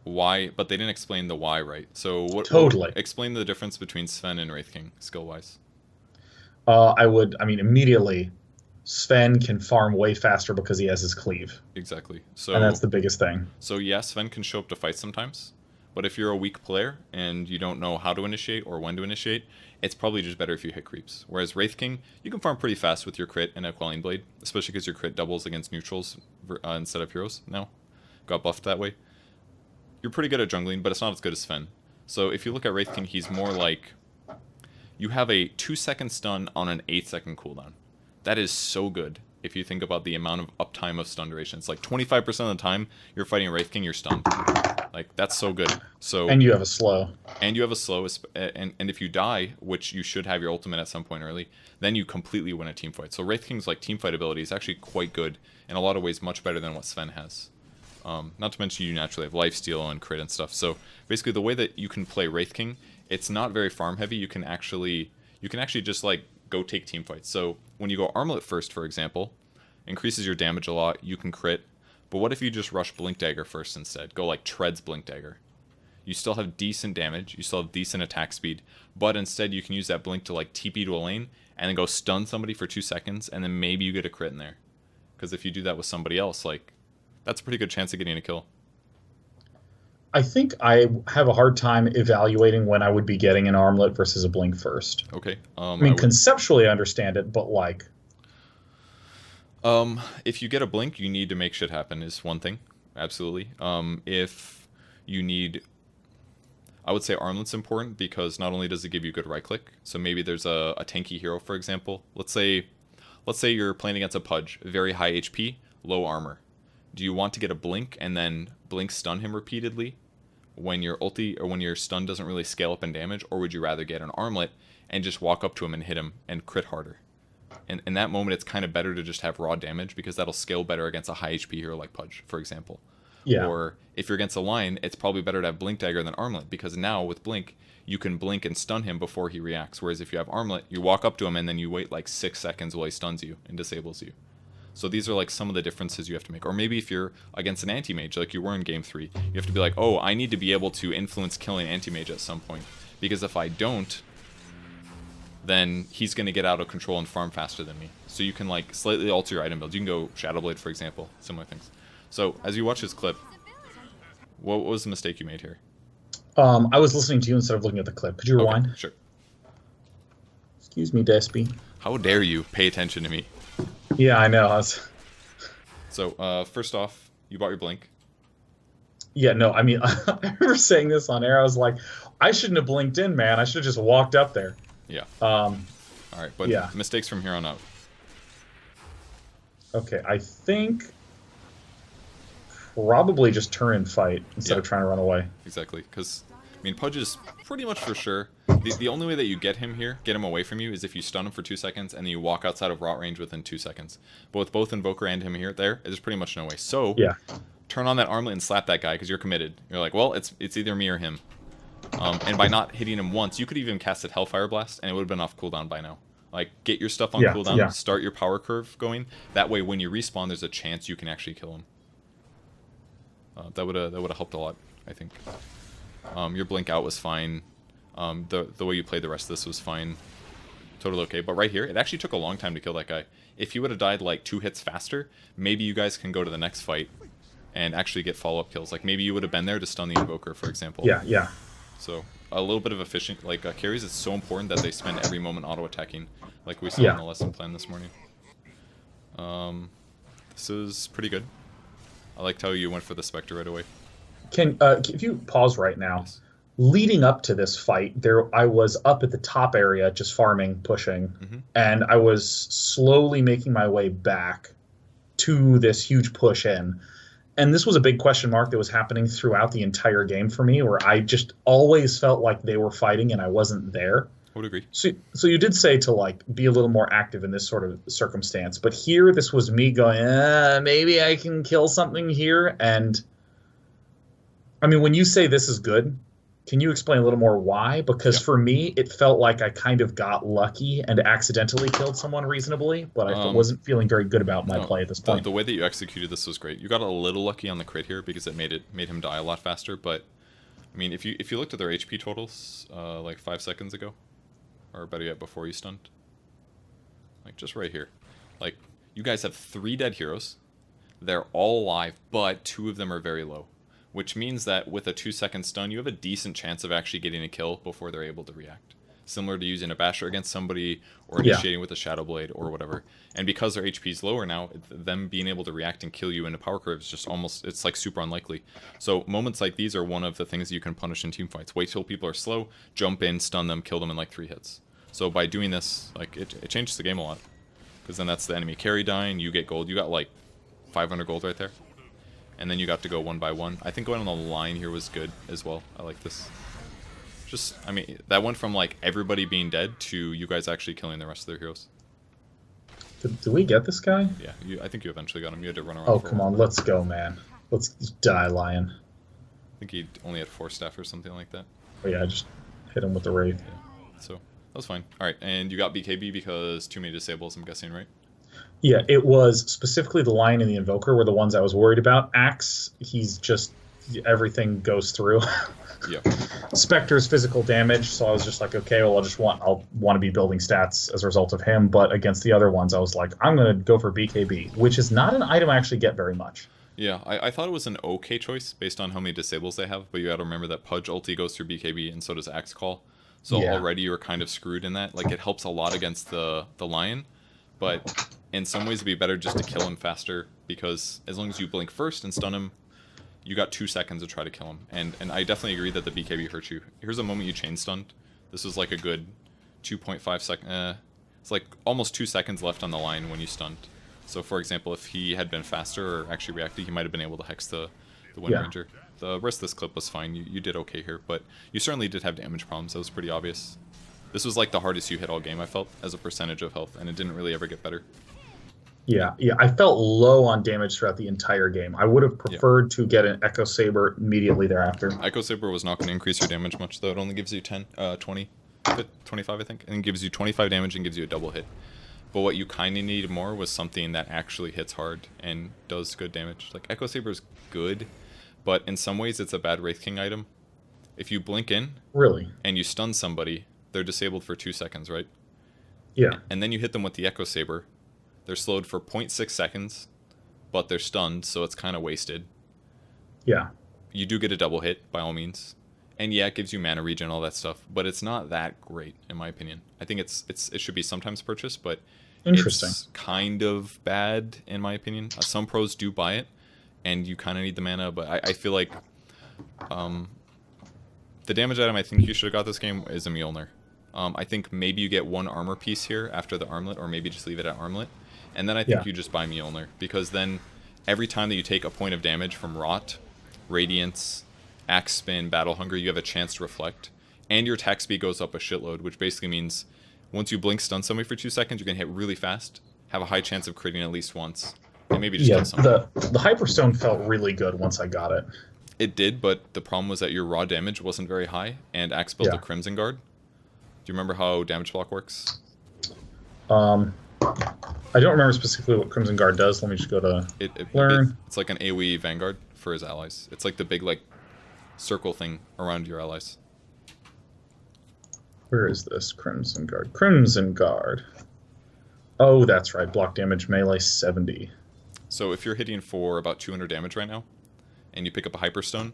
why? But they didn't explain the why right. So Totally. Explain the difference between Sven and Wraith King skill-wise. Immediately, Sven can farm way faster because he has his cleave. Exactly. So, and that's the biggest thing. So yeah, Sven can show up to fight sometimes, but if you're a weak player and you don't know how to initiate or when to initiate, it's probably just better if you hit creeps. Whereas Wraith King, you can farm pretty fast with your crit and a Quelling Blade, especially because your crit doubles against neutrals instead of heroes now. Got buffed that way. You're pretty good at jungling, but it's not as good as Sven. So if you look at Wraith King, he's more like... You have a 2-second stun on an 8-second cooldown. That is so good if you think about the amount of uptime of stun duration. It's like 25% of the time you're fighting Wraith King, you're stunned. Like, that's so good. So and you have a slow. And you have a slow, and if you die, which you should have your ultimate at some point early, then you completely win a team fight. So Wraith King's like team fight ability is actually quite good, in a lot of ways much better than what Sven has. Not to mention you naturally have lifesteal and crit and stuff. So basically the way that you can play Wraith King, it's not very farm heavy. You can actually just like go take team fights. So when you go Armlet first, for example, increases your damage a lot, you can crit. But what if you just rush Blink Dagger first instead? Go like Treads Blink Dagger. You still have decent damage, you still have decent attack speed, but instead you can use that Blink to like TP to a lane, and then go stun somebody for 2 seconds, and then maybe you get a crit in there. Because if you do that with somebody else, like, that's a pretty good chance of getting a kill. I think I have a hard time evaluating when I would be getting an armlet versus a blink first. Okay. Conceptually I understand it, but like... if you get a blink, you need to make shit happen is one thing. Absolutely. If you need... I would say armlet's important because not only does it give you good right click, so maybe there's a tanky hero, for example. Let's say you're playing against a Pudge, very high HP, low armor. Do you want to get a blink and then blink stun him repeatedly when your ulti or when your stun doesn't really scale up in damage, or would you rather get an armlet and just walk up to him and hit him and crit harder? And in that moment, it's kind of better to just have raw damage because that'll scale better against a high HP hero like Pudge, for example. Yeah. Or if you're against a Lion, it's probably better to have Blink Dagger than Armlet, because now with Blink, you can blink and stun him before he reacts. Whereas if you have Armlet, you walk up to him and then you wait like 6 seconds while he stuns you and disables you. So these are like some of the differences you have to make. Or maybe if you're against an Anti-Mage like you were in Game 3, you have to be like, oh, I need to be able to influence killing Anti-Mage at some point. Because if I don't, then he's going to get out of control and farm faster than me. So you can like slightly alter your item build. You can go Shadow Blade, for example, similar things. So as you watch this clip, what was the mistake you made here? I was listening to you instead of looking at the clip. Could you rewind? Okay, sure. Excuse me, Despy. How dare you pay attention to me? Yeah, I know. So, first off, you bought your blink. Yeah, no, I mean, I remember saying this on air. I was like, I shouldn't have blinked in, man. I should have just walked up there. Yeah. All right, but yeah. Mistakes from here on out. Okay, I think probably just turn and fight instead Yeah, of trying to run away. exactly. Because, I mean, Pudge is pretty much for sure. The only way that you get him here, get him away from you, is if you stun him for 2 seconds and then you walk outside of rot range within 2 seconds. But with both Invoker and him here, there's pretty much no way. So, Yeah, turn on that armlet and slap that guy because you're committed. You're like, well, it's either me or him. And by not hitting him once, you could even cast a Hellfire Blast and it would have been off cooldown by now. Like, get your stuff on yeah, cooldown, yeah. start your power curve going. That way, when you respawn, there's a chance you can actually kill him. That would have helped a lot, I think. Your blink out was fine. The way you played the rest of this was fine. Totally okay. But right here, it actually took a long time to kill that guy. If he would have died like 2 hits faster, maybe you guys can go to the next fight and actually get follow-up kills. Like maybe you would have been there to stun the Invoker, for example. Yeah, yeah. So a little bit of efficient, like carries is so important that they spend every moment auto-attacking, like we saw Yeah. in the lesson plan this morning. This is pretty good. I liked how you went for the Spectre right away. Can if you pause right now? Yes. Leading up to this fight, I was up at the top area just farming, pushing, and I was slowly making my way back to this huge push in. And this was a big question mark that was happening throughout the entire game for me, where I just always felt like they were fighting and I wasn't there. I would agree. So you did say to like be a little more active in this sort of circumstance, but here this was me going, maybe I can kill something here. And I mean, when you say this is good, can you explain a little more why? Because for me, it felt like I kind of got lucky and accidentally killed someone reasonably, but I wasn't feeling very good about my play at this point. The way that you executed this was great. You got a little lucky on the crit here because it made him die a lot faster. But I mean, if you looked at their HP totals like 5 seconds ago, or better yet, before you stunned, like just right here, like you guys have 3 dead heroes. They're all alive, but 2 of them are very low. Which means that with a 2-second stun, you have a decent chance of actually getting a kill before they're able to react. Similar to using a basher against somebody, or initiating with a Shadow Blade, or whatever. And because their HP is lower now, them being able to react and kill you in a power curve is just almost, it's like super unlikely. So moments like these are one of the things that you can punish in teamfights. Wait till people are slow, jump in, stun them, kill them in like 3 hits. So by doing this, like it changes the game a lot. Because then that's the enemy carry dying, you get gold. You got like 500 gold right there. And then you got to go 1 by 1. I think going on the line here was good as well. I like this. Just, I mean, that went from like everybody being dead to you guys actually killing the rest of their heroes. Did we get this guy? Yeah, I think you eventually got him. You had to run around. Oh, come on, let's go, man. Let's die, Lion. I think he only had 4 staff or something like that. Oh yeah, I just hit him with the Wraith. Yeah, so that was fine. All right, and you got BKB because too many disables, I'm guessing, right? Yeah, it was specifically the Lion and the Invoker were the ones I was worried about. Axe, he's just, everything goes through. Yeah. Spectre's physical damage, so I was just like, okay, well, I'll want to be building stats as a result of him. But against the other ones, I was like, I'm going to go for BKB, which is not an item I actually get very much. Yeah, I thought it was an okay choice based on how many disables they have, but you gotta remember that Pudge ulti goes through BKB and so does Axe Call. So already you're kind of screwed in that. Like, it helps a lot against the Lion, but in some ways it'd be better just to kill him faster, because as long as you blink first and stun him, you got 2 seconds to try to kill him. And I definitely agree that the BKB hurts you. Here's a moment you chain stunned. This was like a good 2.5 seconds. It's like almost 2 seconds left on the line when you stunned. So for example, if he had been faster or actually reacted, he might have been able to hex the Wind Ranger. The rest of this clip was fine. You did okay here, but you certainly did have damage problems. That was pretty obvious. This was like the hardest you hit all game, I felt, as a percentage of health, and it didn't really ever get better. Yeah, I felt low on damage throughout the entire game. I would have preferred to get an Echo Saber immediately thereafter. Echo Saber was not going to increase your damage much, though. It only gives you 20, 25, I think, and it gives you 25 damage and gives you a double hit. But what you kind of needed more was something that actually hits hard and does good damage. Like, Echo Saber is good, but in some ways it's a bad Wraith King item. If you blink in, really, and you stun somebody, they're disabled for 2 seconds, right? Yeah. And then you hit them with the Echo Saber. They're slowed for 0.6 seconds, but they're stunned, so it's kind of wasted. Yeah. You do get a double hit, by all means. And yeah, it gives you mana regen and all that stuff, but it's not that great, in my opinion. I think it should be sometimes purchased, but it's kind of bad, in my opinion. Some pros do buy it, and you kind of need the mana, but I feel like the damage item I think you should have got this game is a Mjolnir. I think maybe you get 1 armor piece here after the armlet, or maybe just leave it at armlet. And then I think you just buy Mjolnir, because then every time that you take a point of damage from Rot, Radiance, Axe Spin, Battle Hunger, you have a chance to reflect. And your attack speed goes up a shitload, which basically means once you blink stun somebody for 2 seconds, you can hit really fast, have a high chance of critting at least once, and maybe just kill somebody. The Hyperstone felt really good once I got it. It did, but the problem was that your raw damage wasn't very high, and Axe built a Crimson Guard. Do you remember how damage block works? I don't remember specifically what Crimson Guard does. Let me just go to learn. It's like an AoE Vanguard for his allies. It's like the big circle thing around your allies. Where is this Crimson Guard? Crimson Guard. Oh, that's right. Block damage melee 70. So if you're hitting for about 200 damage right now, and you pick up a Hyperstone,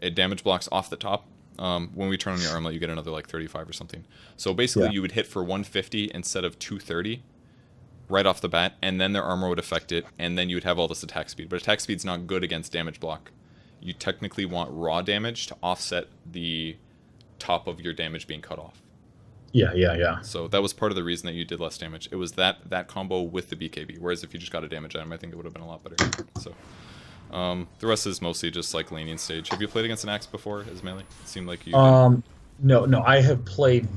it damage blocks off the top. When we turn on your armlet, you get another 35 or something. So basically, you would hit for 150 instead of 230 right off the bat, and then their armor would affect it, and then you would have all this attack speed. But attack speed's not good against damage block. You technically want raw damage to offset the top of your damage being cut off. Yeah. So that was part of the reason that you did less damage. It was that combo with the BKB. Whereas if you just got a damage item, I think it would have been a lot better. So the rest is mostly just lenient stage. Have you played against an Axe before as melee? It seemed like you did. No. I have played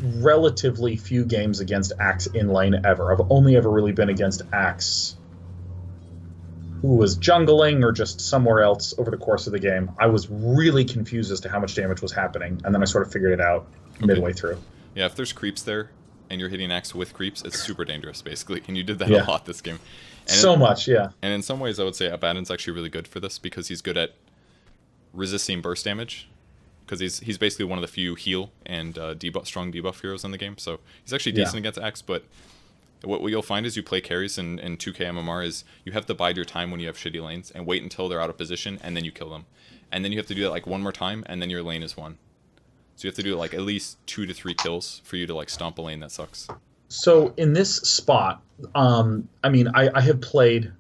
relatively few games against Axe in lane ever. I've only ever really been against Axe who was jungling or just somewhere else over the course of the game. I was really confused as to how much damage was happening, and then I sort of figured it out midway through. Yeah, if there's creeps there, and you're hitting Axe with creeps, it's super dangerous, basically. And you did that a lot this game. And And in some ways, I would say Abaddon's actually really good for this, because he's good at resisting burst damage. Because he's basically one of the few heal and strong debuff heroes in the game. So he's actually decent against Axe, but what you'll find is you play carries in 2K MMR is you have to bide your time when you have shitty lanes and wait until they're out of position, and then you kill them. And then you have to do that one more time, and then your lane is won. So you have to do at least 2 to 3 kills for you to stomp a lane that sucks. So in this spot, I have played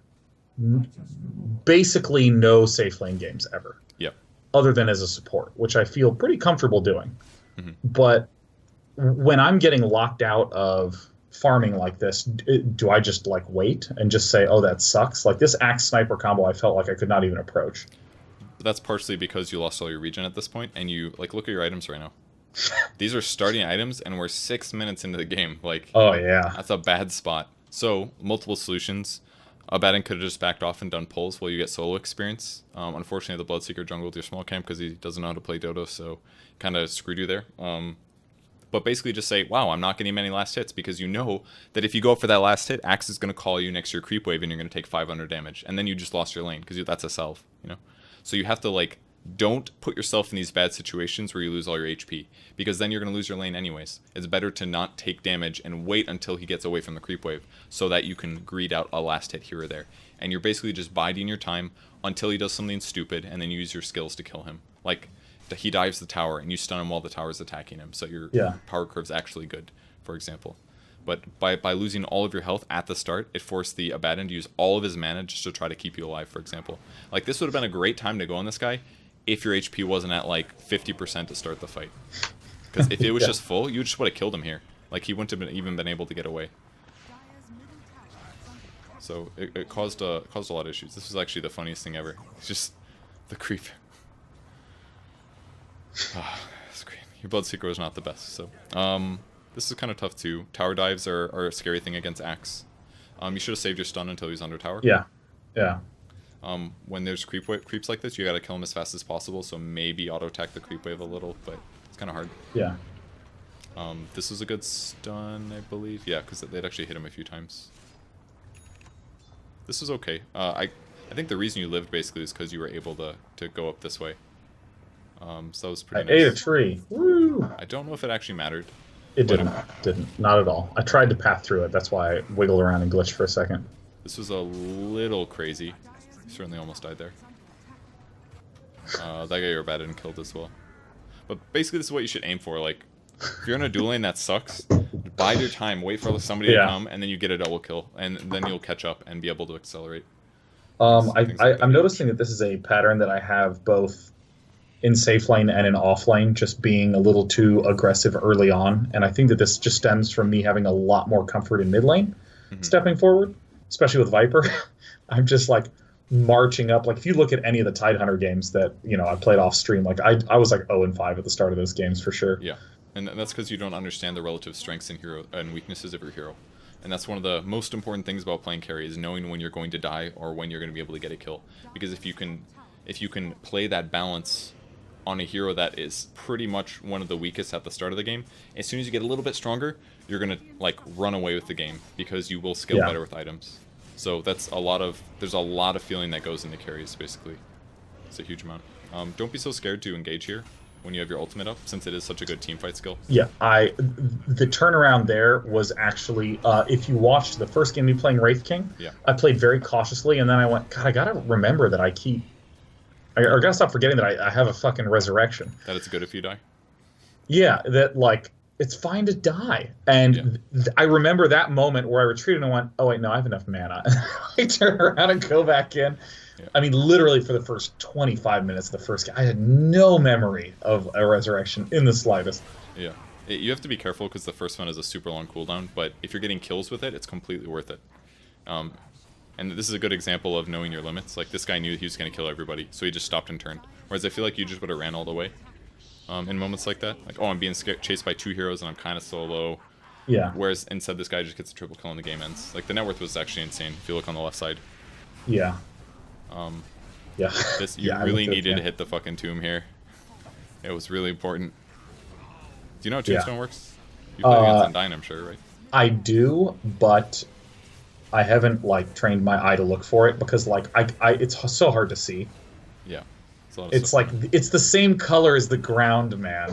basically no safe lane games ever. Yep. Other than as a support, which I feel pretty comfortable doing. Mm-hmm. But when I'm getting locked out of farming like this, do I just wait and just say, oh, that sucks? This Axe Sniper combo, I felt like I could not even approach. But that's partially because you lost all your regen at this point, and you look at your items right now. These are starting items, and we're 6 minutes into the game. Oh yeah, that's a bad spot. So multiple solutions. Abaddon could have just backed off and done pulls while you get solo experience. Unfortunately, the Bloodseeker jungled your small camp because he doesn't know how to play Dodo, so kind of screwed you there. But basically just say, wow, I'm not getting many last hits, because you know that if you go for that last hit, Axe is going to call you next to your creep wave, and you're going to take 500 damage, and then you just lost your lane, because that's a salve, So you have to, don't put yourself in these bad situations where you lose all your HP, because then you're going to lose your lane anyways. It's better to not take damage and wait until he gets away from the creep wave, so that you can greed out a last hit here or there. And you're basically just biding your time until he does something stupid, and then you use your skills to kill him. He dives the tower, and you stun him while the tower's attacking him, so your power curve's actually good, for example. But by losing all of your health at the start, it forced the Abaddon to use all of his mana just to try to keep you alive, for example. This would have been a great time to go on this guy if your HP wasn't at 50% to start the fight. Because if it was just full, you just would have killed him here. He wouldn't have even been able to get away. So it caused a lot of issues. This was actually the funniest thing ever. It's just the creep. It's great. Your Bloodseeker was not the best. So this is kind of tough too. Tower dives are a scary thing against Axe. You should have saved your stun until he's under tower. Yeah. When there's creeps like this, you gotta kill him as fast as possible, so maybe auto-attack the creep wave a little, but it's kind of hard. Yeah. This was a good stun, I believe. Yeah, because they'd actually hit him a few times. This was okay. I think the reason you lived basically is because you were able to go up this way. So that was pretty nice. I ate a tree. Woo! I don't know if it actually mattered. It didn't. Not at all. I tried to path through it. That's why I wiggled around and glitched for a second. This was a little crazy. Certainly almost died there. That guy you're Abaddon killed as well. But basically this is what you should aim for. If you're in a duel lane that sucks, bide your time, wait for somebody to come, and then you get a double kill, and then you'll catch up and be able to accelerate. I'm noticing that this is a pattern that I have both in safe lane and in off lane, just being a little too aggressive early on, and I think that this just stems from me having a lot more comfort in mid lane, stepping forward. especially with Viper, I'm just like marching up. Like if you look at any of the Tidehunter games that I played off stream, like I was like 0-5 at the start of those games for sure. Yeah, and that's because you don't understand the relative strengths and weaknesses of your hero. And that's one of the most important things about playing carry is knowing when you're going to die or when you're going to be able to get a kill. Because if you can play that balance on a hero that is pretty much one of the weakest at the start of the game, as soon as you get a little bit stronger, you're going to like run away with the game because you will scale better with items. So there's a lot of feeling that goes into carries basically. It's a huge amount. Don't be so scared to engage here when you have your ultimate up, since it is such a good teamfight skill. Yeah, the turnaround there was actually, if you watched the first game me playing Wraith King, I played very cautiously, and then I went, God, I gotta remember that I gotta stop forgetting that I have a fucking resurrection. That it's good if you die? Yeah, that, like, it's fine to die. And I remember that moment where I retreated and I went, oh, wait, no, I have enough mana. I turn around and go back in. Yeah. I mean, literally for the first 25 minutes of the first game, I had no memory of a resurrection in the slightest. Yeah. You have to be careful because the first one is a super long cooldown, but if you're getting kills with it, it's completely worth it. And this is a good example of knowing your limits. Like, this guy knew he was going to kill everybody, so he just stopped and turned. Whereas I feel like you just would have ran all the way in moments like that. Like, oh, I'm being chased by 2 heroes and I'm kind of so low. Yeah. Whereas instead this guy just gets a triple kill and the game ends. Like, the net worth was actually insane if you look on the left side. Yeah. Yeah. You really needed to hit the fucking tomb here. It was really important. Do you know how Tombstone works? You play against Undyne, I'm sure, right? I do, but I haven't like trained my eye to look for it because like it's so hard to see. Yeah. It's like it's the same color as the ground, man.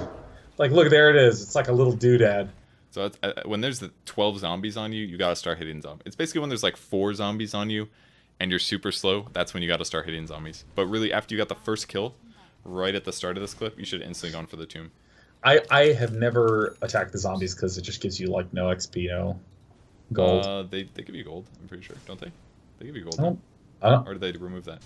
Like, look, there it is. It's like a little doodad. So it's, when there's the 12 zombies on you, you gotta start hitting zombies. It's basically when there's like 4 zombies on you and you're super slow, that's when you gotta start hitting zombies. But really, after you got the first kill, right at the start of this clip, you should instantly gone for the tomb. I have never attacked the zombies because it just gives you like no XP, no gold. They give you gold, I'm pretty sure, don't they? They give you gold. I don't. Or did they remove that?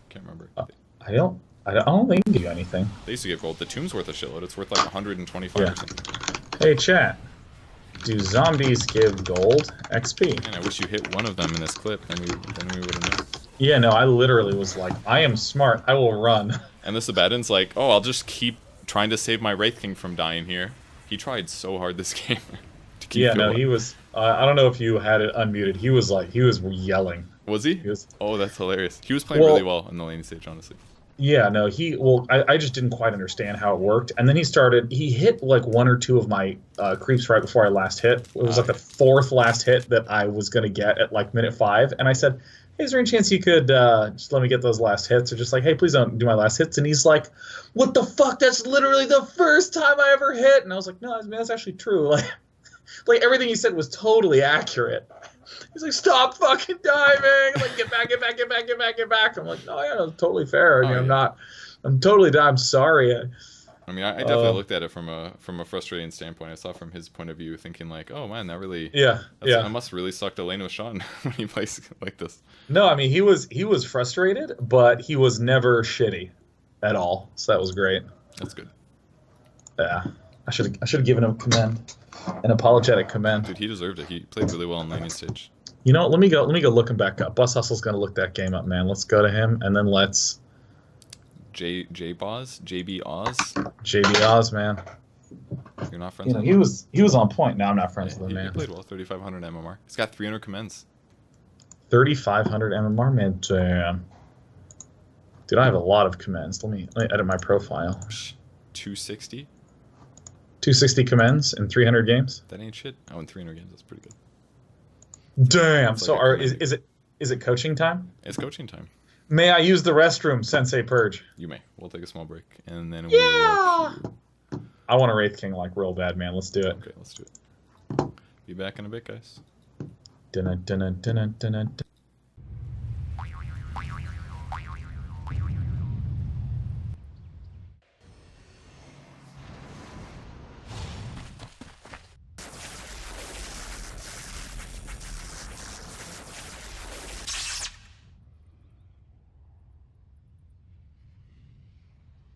Can't remember. I don't think they give you anything. They used to give gold. The tomb's worth a shitload. It's worth like 125 or something. Hey chat, do zombies give gold XP? Man, I wish you hit one of them in this clip, then we would have known. Yeah, no, I literally was like, I am smart. I will run. And this Abaddon's like, oh, I'll just keep trying to save my Wraith King from dying here. He tried so hard this game to keep going. No, he was. I don't know if you had it unmuted. He was yelling. Was he? Oh, that's hilarious. He was playing really well in the laning stage, honestly. Yeah, no, I just didn't quite understand how it worked. And then he hit like 1 or 2 of my creeps right before I last hit. It was like the 4th last hit that I was going to get at like minute 5. And I said, hey, is there any chance you could just let me get those last hits? Or just like, hey, please don't do my last hits. And he's like, what the fuck? That's literally the first time I ever hit. And I was like, no, that's actually true. Like everything he said was totally accurate. He's like, stop fucking diving! Like, get back. I'm like, no, yeah, that's totally fair. I'm totally done. I'm sorry. I mean, I definitely looked at it from a frustrating standpoint. I saw from his point of view, thinking like, oh man, that really, I must really suck to lane with Sean when he plays like this. No, I mean, he was frustrated, but he was never shitty at all. So that was great. That's good. Yeah, I should have given him an apologetic commend. Dude, he deserved it. He played really well on laning stage. You know, let me go look him back up. Bus Hustle's gonna look that game up, man. Let's go to him and then let's JB Oz, man. You're not friends with him? He was on point. Now I'm not friends with him, man. He played well, 3,500 MMR. He's got 300 commends. 3,500 MMR, man. Damn. Dude, I have a lot of commends. Let me edit my profile. 260? 260 commends in 300 games? That ain't shit. Oh, in 300 games, that's pretty good. Damn. That's so is it coaching time? It's coaching time. May I use the restroom, Sensei Purge? You may. We'll take a small break, and then I want a Wraith King like real bad, man. Let's do it. Okay, let's do it. Be back in a bit, guys. Dun-dun-dun-dun-dun-dun-dun.